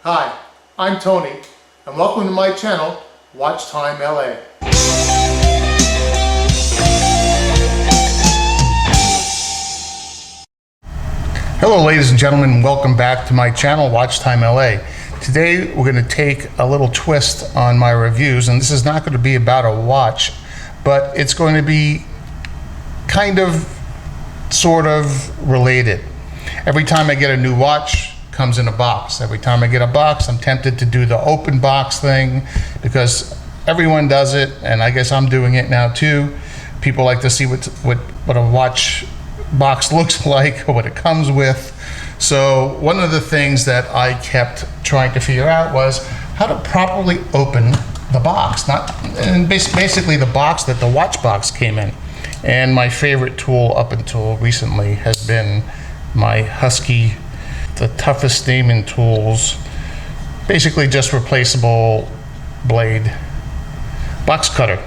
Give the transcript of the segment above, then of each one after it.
Hi, I'm Tony, and welcome to my channel, Watch Time LA. Hello ladies and gentlemen, welcome back to my channel, Watch Time LA. Today we're going to take a little twist on my reviews, and this is not going to be about a watch, but it's going to be kind of, sort of related. Every time I get a new watch, comes in a box. Every time I get a box, I'm tempted to do the open box thing because everyone does it, and I guess I'm doing it now too. People like to see what a watch box looks like or what it comes with. So one of the things that I kept trying to figure out was how to properly open the box, basically the box that the watch box came in. And my favorite tool up until recently has been my M.A.G.I.C, the toughest naming tools, basically just replaceable blade box cutter.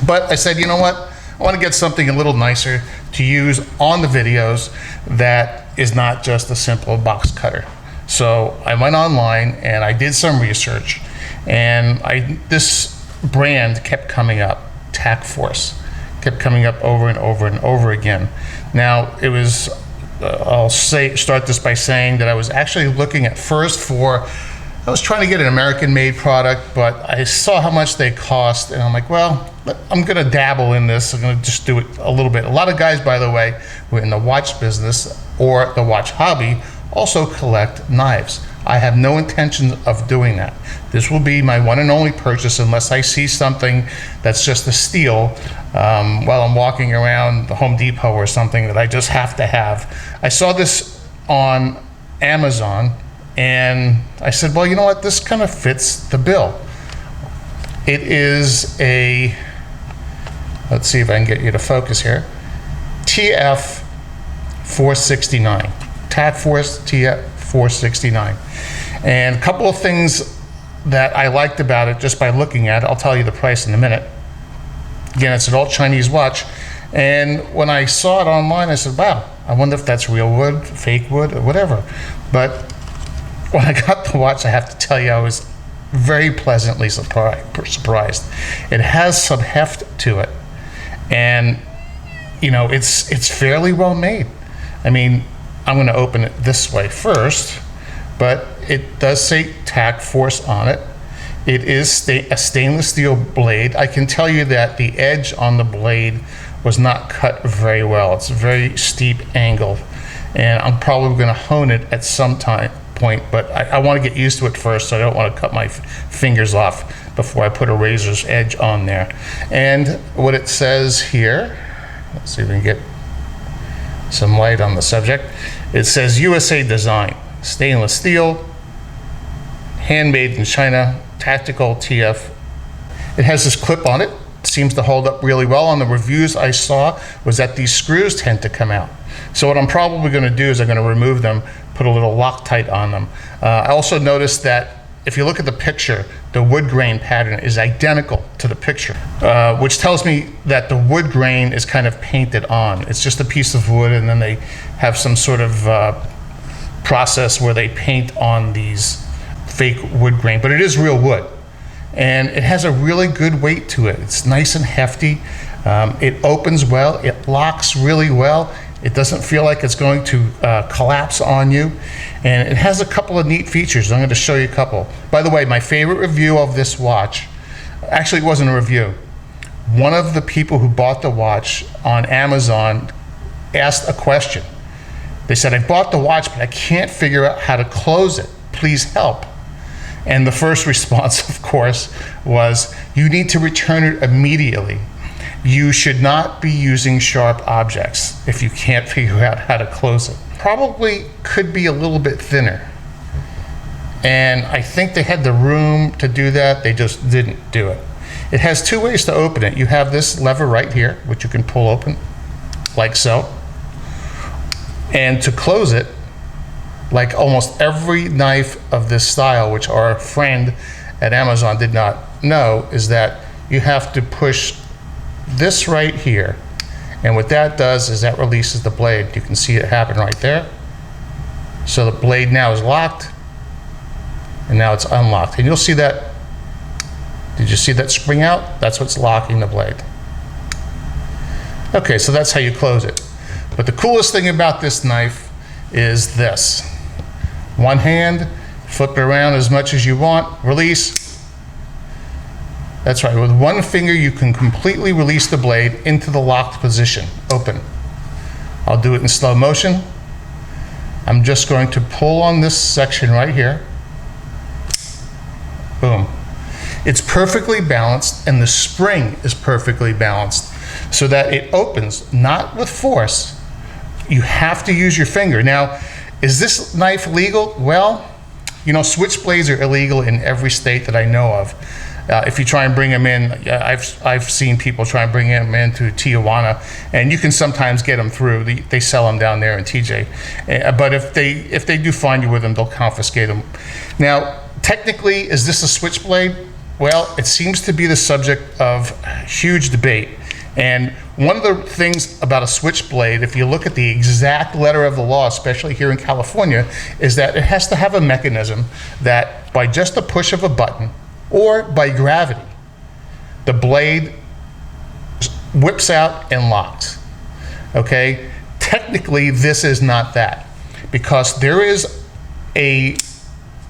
But I said, you know what? I want to get something a little nicer to use on the videos that is not just a simple box cutter. So I went online and I did some research, and this brand kept coming up, TF469, kept coming up over and over and over again. Now it was, I'll start this by saying that I was actually looking at first I was trying to get an American-made product, but I saw how much they cost, and I'm like, well, I'm gonna dabble in this. I'm gonna just do it a little bit. A lot of guys, by the way, who are in the watch business or the watch hobby also collect knives. I have no intention of doing that. This will be my one and only purchase unless I see something that's just a steal while I'm walking around the Home Depot or something that I just have to have. I saw this on Amazon, and I said, well, you know what? This kind of fits the bill. It is a, let's see if I can get you to focus here, TF469. TF469. And a couple of things that I liked about it just by looking at it, I'll tell you the price in a minute. Again, it's an all Chinese watch. And when I saw it online, I said, wow, I wonder if that's real wood, fake wood, or whatever. But when I got the watch, I have to tell you, I was very pleasantly surprised. It has some heft to it. And, you know, it's fairly well made. I mean, I'm going to open it this way first, but it does say TF4 on it. It is a stainless steel blade. I can tell you that the edge on the blade was not cut very well. It's a very steep angle, and I'm probably going to hone it at some point, but I want to get used to it first, so I don't want to cut my fingers off before I put a razor's edge on there. And what it says here, let's see if we can get some light on the subject. It says USA design, stainless steel, handmade in China, tactical TF. It has this clip on it. It seems to hold up really well. On the reviews I saw was that these screws tend to come out. So what I'm probably going to do is I'm going to remove them, put a little Loctite on them. I also noticed that if you look at the picture, the wood grain pattern is identical to the picture, which tells me that the wood grain is kind of painted on. It's just a piece of wood, and then they have some sort of process where they paint on these fake wood grain, but it is real wood. And it has a really good weight to it. It's nice and hefty. It opens well. It locks really well. It doesn't feel like it's going to collapse on you. And it has a couple of neat features. I'm going to show you a couple. By the way, my favorite review of this watch, actually it wasn't a review. One of the people who bought the watch on Amazon asked a question. They said, I bought the watch, but I can't figure out how to close it. Please help. And the first response, of course, was, you need to return it immediately. You should not be using sharp objects if you can't figure out how to close it. Probably could be a little bit thinner. And I think they had the room to do that. They just didn't do it. It has two ways to open it. You have this lever right here, which you can pull open like so. And to close it, like almost every knife of this style, which our friend at Amazon did not know, is that you have to push this right here And what that does is that releases the blade. You can see it happen right there. So the blade now is locked, and now it's unlocked. And you'll see that, did you see that spring out? That's what's locking the blade. Okay, so that's how you close it. But the coolest thing about this knife is this. One hand, flip it around as much as you want, release. That's right, with one finger you can completely release the blade into the locked position, open. I'll do it in slow motion. I'm just going to pull on this section right here. Boom. It's perfectly balanced, and the spring is perfectly balanced so that it opens, not with force. You have to use your finger. Now, is this knife legal? Well, you know, switchblades are illegal in every state that I know of. If you try and bring them in, I've seen people try and bring them into Tijuana, and you can sometimes get them through. They sell them down there in TJ. But if they do find you with them, they'll confiscate them. Now, technically, is this a switchblade? Well, it seems to be the subject of huge debate. And one of the things about a switchblade, if you look at the exact letter of the law, especially here in California, is that it has to have a mechanism that by just a push of a button or by gravity, the blade whips out and locks. Okay? Technically, this is not that, because there is a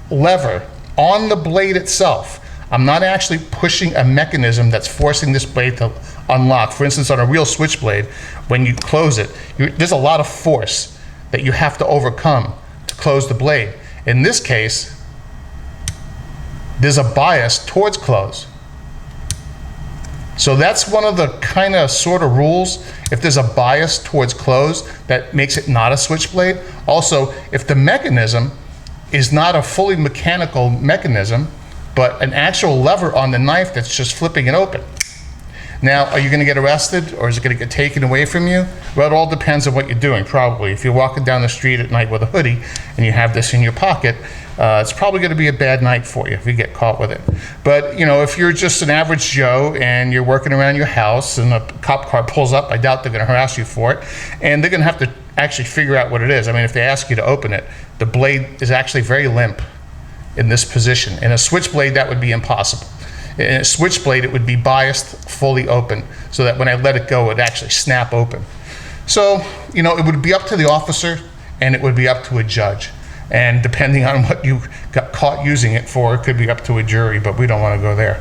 lever on the blade itself. I'm not actually pushing a mechanism that's forcing this blade to unlock. For instance, on a real switchblade, when you close it, there's a lot of force that you have to overcome to close the blade. In this case, there's a bias towards close. So that's one of the kind of sort of rules. If there's a bias towards close, that makes it not a switchblade. Also, if the mechanism is not a fully mechanical mechanism, but an actual lever on the knife that's just flipping it open. Now, are you going to get arrested, or is it going to get taken away from you? Well, it all depends on what you're doing, probably. If you're walking down the street at night with a hoodie and you have this in your pocket, it's probably going to be a bad night for you if you get caught with it. But, you know, if you're just an average Joe and you're working around your house and a cop car pulls up, I doubt they're going to harass you for it. And they're going to have to actually figure out what it is. I mean, if they ask you to open it, the blade is actually very limp in this position. In a switchblade, that would be impossible. In a switchblade, it would be biased fully open so that when I let it go, it would actually snap open. So, you know, it would be up to the officer and it would be up to a judge. And depending on what you got caught using it for, it could be up to a jury, but we don't want to go there.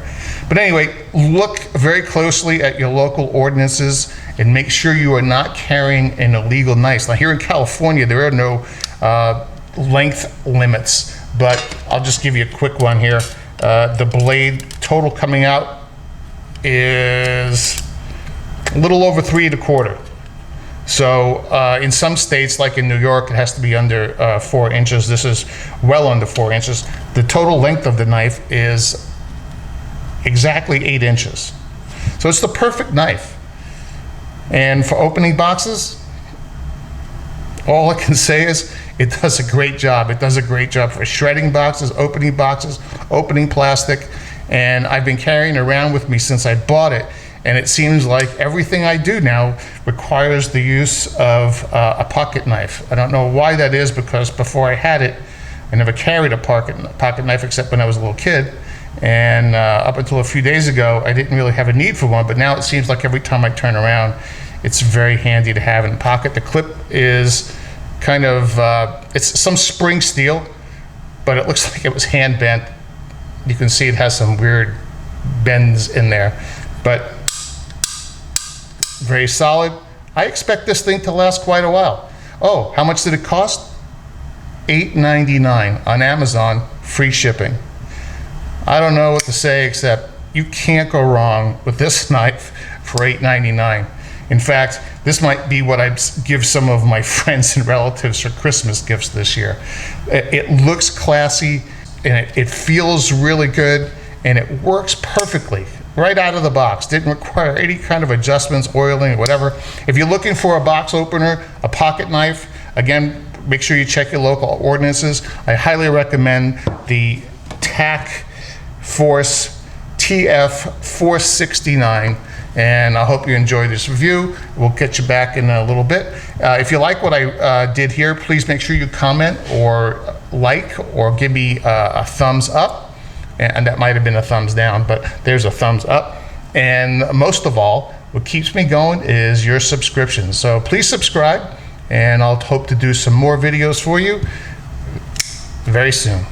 But anyway, look very closely at your local ordinances and make sure you are not carrying an illegal knife. Now, here in California, there are no length limits, but I'll just give you a quick one here. The blade total coming out is a little over 3 1/4. So in some states, like in New York, it has to be under 4 inches. This is well under 4 inches. The total length of the knife is exactly 8 inches. So it's the perfect knife. And for opening boxes, all I can say is it does a great job. It does a great job for shredding boxes, opening plastic. And I've been carrying it around with me since I bought it. And it seems like everything I do now requires the use of a pocket knife. I don't know why that is, because before I had it, I never carried a pocket knife except when I was a little kid. And up until a few days ago, I didn't really have a need for one. But now it seems like every time I turn around, it's very handy to have in the pocket. The clip is kind of, it's some spring steel, but it looks like it was hand bent. You can see it has some weird bends in there, but very solid. I expect this thing to last quite a while. Oh, how much did it cost? $8.99 on Amazon, free shipping. I don't know what to say except you can't go wrong with this knife for $8.99. In fact, this might be what I'd give some of my friends and relatives for Christmas gifts this year. It looks classy, and it feels really good, and it works perfectly right out of the box. Didn't require any kind of adjustments, oiling, or whatever. If you're looking for a box opener, a pocket knife, again, make sure you check your local ordinances. I highly recommend the TAC Force TF469. And I hope you enjoy this review. We'll get you back in a little bit. If you like what I did here, please make sure you comment or like or give me a thumbs up, and that might have been a thumbs down, but there's a thumbs up. And most of all, what keeps me going is your subscription. So please subscribe, and I'll hope to do some more videos for you very soon.